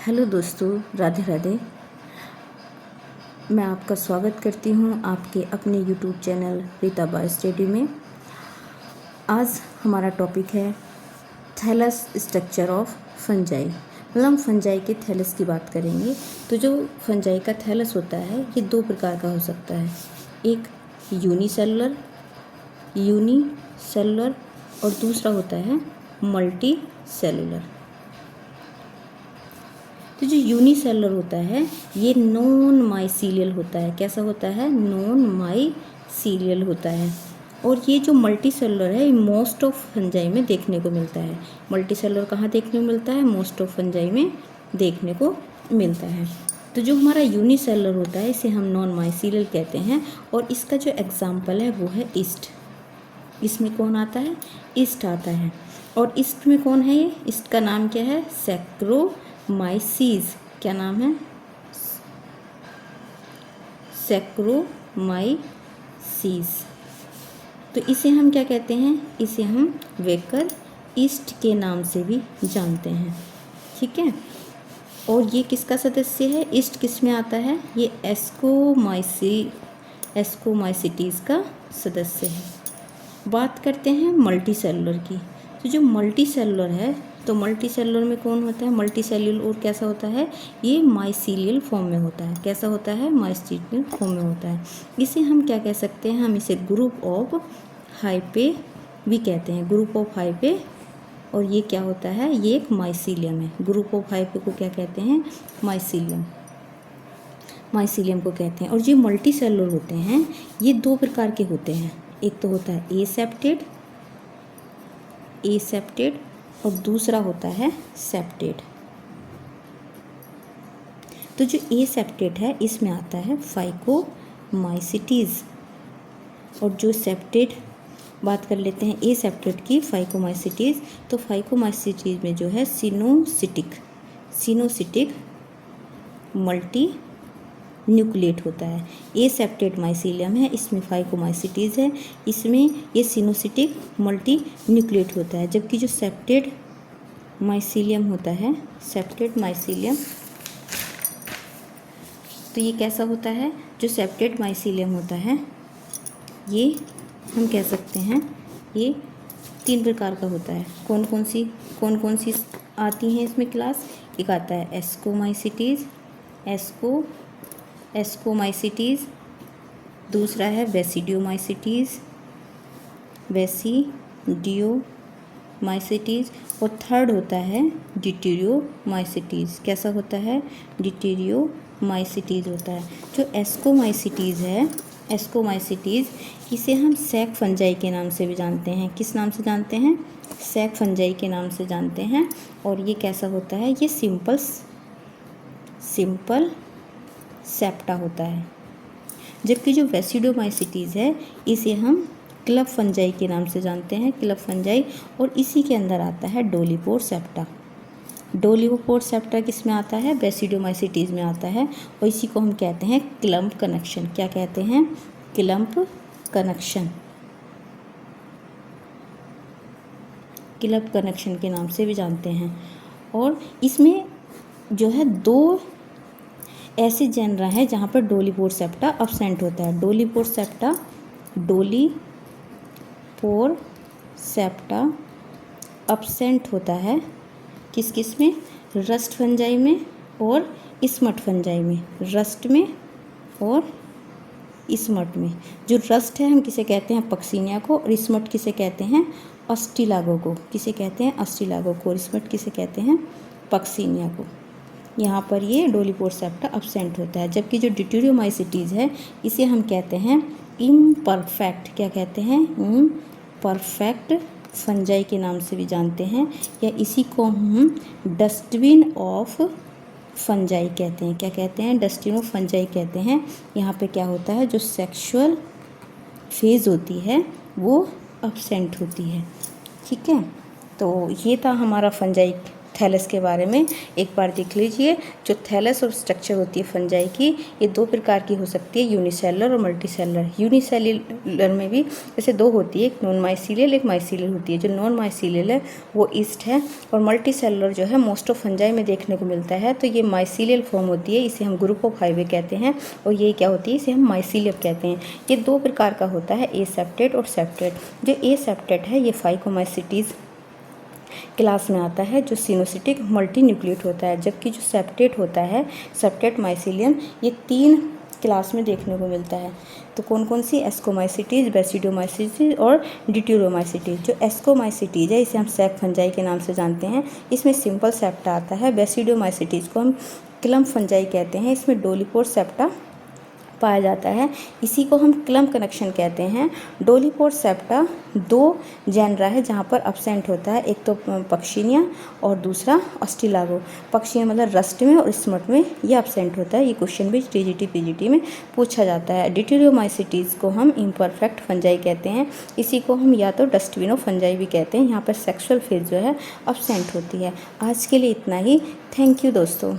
Hello दोस्तों, राधे राधे। मैं आपका स्वागत करती हूँ आपके अपने YouTube channel Rita bio study में। आज हमारा टॉपिक है थैलस स्ट्रक्चर ऑफ फंजाई। मतलब हम फंजाई के थैलस की बात करेंगे। तो जो फंजाई का थैलस होता है ये दो प्रकार का हो सकता है, एक यूनिसेलुलर और दूसरा होता है मल्टी सेलुलर। तो जो यूनिसेलुलर होता है ये नॉन माइसीलियल होता है। कैसा होता है? नॉन माइसीलियल होता है। और ये जो मल्टी सेलुलर है मोस्ट ऑफ फंजाई में देखने को मिलता है। मल्टी सेलुलर कहाँ देखने को मिलता है? मोस्ट ऑफ फंजाई में देखने को मिलता है। तो जो हमारा यूनिसेलुलर होता है इसे हम नॉन माइसीलियल कहते हैं। और इसका जो एग्जाम्पल है वो है ईस्ट। इसमें कौन आता है? ईस्ट आता है। और ईस्ट में कौन है? ये ईस्ट का नाम क्या है? सैक्रोमाइसीज। क्या नाम है? सैक्रोमाइसीज। तो इसे हम क्या कहते हैं? इसे हम वेकर ईस्ट के नाम से भी जानते हैं। ठीक है। और ये किसका सदस्य है? ईस्ट किस में आता है? ये एस्कोमाइसिटीज़ का सदस्य है। बात करते हैं मल्टी सेलुलर की। तो जो मल्टी सेलुलर है तो मल्टी सेलुलर में कौन होता है? मल्टी सेलुलर और कैसा होता है? ये माइसीलियल फॉर्म में होता है। कैसा होता है? माइसीलियल फॉर्म में होता है। इसे हम क्या कह सकते हैं? हम इसे ग्रुप ऑफ हाइपे भी कहते हैं। Group of हाइपे। और ये क्या होता है? ये एक माइसीलियम है। ग्रुप ऑफ हाइपे को क्या कहते हैं? माइसीलियम को कहते हैं। और जो मल्टी सेलुलर होते हैं ये दो प्रकार के होते हैं। एक तो होता है एसेप्टेड और दूसरा होता है सेप्टेड। तो जो एसेप्टेड है इसमें आता है फाइकोमाइसिटीज़। और जो सेप्टेड, बात कर लेते हैं एसेप्टेड की, फाइकोमाइसिटीज़। तो फाइकोमाइसिटीज़ में जो है सिनोसिटिक मल्टी न्यूक्लिएट होता है। एसेप्टेड माइसीलियम है, इसमें फाइकोमाइसिटीज़ है, इसमें ये सिनोसिटिक मल्टी न्यूक्लिएट होता है। जबकि जो सेप्टेड माइसीलियम होता है, सेप्टेड माइसीलियम, तो ये कैसा होता है? जो सेप्टेड माइसीलियम होता है ये हम कह सकते हैं ये तीन प्रकार का होता है। कौन कौन सी आती हैं इसमें क्लास? एक आता है एस्कोमाइसिटीज़, दूसरा है बेसिडियोमाइसिटीज़ और थर्ड होता है डिटेरियोमाइसिटीज़। कैसा होता है? डिटेरियोमाइसिटीज़ होता है। जो एस्कोमाइसिटीज़ इसे हम सैक फंजाई के नाम से भी जानते हैं। किस नाम से जानते हैं? सैक फंजाई के नाम से जानते हैं। और ये कैसा होता है? ये सिंपल सेप्टा होता है। जबकि जो बेसिडोमाइसिटीज़ है इसे हम क्लब फंजाई के नाम से जानते हैं, क्लब फंजाई। और इसी के अंदर आता है डोलीपोर सेप्टा किस में आता है? बेसिडोमाइसिटीज़ में आता है। और इसी को हम कहते हैं क्लम्प कनेक्शन। क्या कहते हैं? क्लम्प कनेक्शन के नाम से भी जानते हैं। और इसमें जो है दो ऐसे जेनरा है जहाँ पर डोलीपोर सेप्टा अब्सेंट होता है। डोलीपोर सेप्टा अब्सेंट होता है किस में? रस्ट फंजाई में और स्मट फंजाई में। रस्ट में और स्मट में। जो रस्ट है हम किसे कहते हैं? पक्सिनिया को। और स्मट किसे कहते हैं? अस्टिलागो को। किसे कहते हैं? अस्टिलागो को। और स्मट किसे कहते हैं? पक्सिनिया को। यहाँ पर ये डोलीपोर सेप्टा अब्सेंट होता है। जबकि जो डिटेरियोमाइसिटीज़ है इसे हम कहते हैं इम्परफेक्ट। क्या कहते हैं? इम्परफेक्ट फंजाई के नाम से भी जानते हैं। या इसी को हम डस्टबिन ऑफ फंजाई कहते हैं। क्या कहते हैं? डस्टबिन ऑफ फंजाई कहते हैं। यहाँ पे क्या होता है? जो सेक्सुअल फेज होती है वो अब्सेंट होती है। ठीक है। तो ये था हमारा फंजाई थैलस के बारे में एक बार देख लीजिए। जो थैलस और स्ट्रक्चर होती है फंजाई की, ये दो प्रकार की हो सकती है, यूनिसेलुलर और मल्टीसेलुलर। यूनिसेलुलर में भी जैसे दो होती है, एक नॉन माइसीलियल एक माइसीलियल होती है। जो नॉन माइसीलियल है वो ईस्ट है, और मल्टीसेलुलर जो है मोस्ट ऑफ फंजाई में देखने को मिलता है। तो ये माइसीलियल फॉर्म होती है, इसे हम ग्रुप ऑफ हाईवे कहते हैं, और ये क्या होती है, इसे हम माइसीलियम कहते हैं। ये दो प्रकार का होता है, एसेप्टेट और सेप्टेट। जो एसेप्टेट है ये फाइकोमाइसिटीज़ क्लास में आता है, जो सिनोसिटिक मल्टीन्यूक्लिएट होता है। जबकि जो सेप्टेट होता है, सेप्टेट माइसीलियम, ये 3 क्लास में देखने को मिलता है। तो कौन कौन सी, एस्कोमाइसिटीज़, बेसिडोमाइसिटीज़ और डिट्यूरोमाइसिटीज़। जो एस्कोमाइसिटीज़ है इसे हम सैक फंजाई के नाम से जानते हैं, इसमें सिंपल सेप्टा आता है। बेसिडोमाइसिटीज़ को हम क्लम फंजाई कहते हैं, इसमें डोलीपोर सेप्टा पाया जाता है, इसी को हम क्लम कनेक्शन कहते हैं। डोलीपोर सेप्टा 2 जेनरा है जहाँ पर अपसेंट होता है, एक तो पक्षिनिया और दूसरा ऑस्टिलागो। पक्षियाँ मतलब रस्ट में और स्मट में ये अपसेंट होता है। ये क्वेश्चन भी टीजीटी पीजीटी में पूछा जाता है। डिट्यूरोमाइसिटीज़ को हम इम्परफेक्ट फंजाई कहते हैं, इसी को हम या तो डस्टबिनो फंजाई भी कहते हैं। यहाँ पर सेक्सुअल फेज जो है अपसेंट होती है। आज के लिए इतना ही। थैंक यू दोस्तों।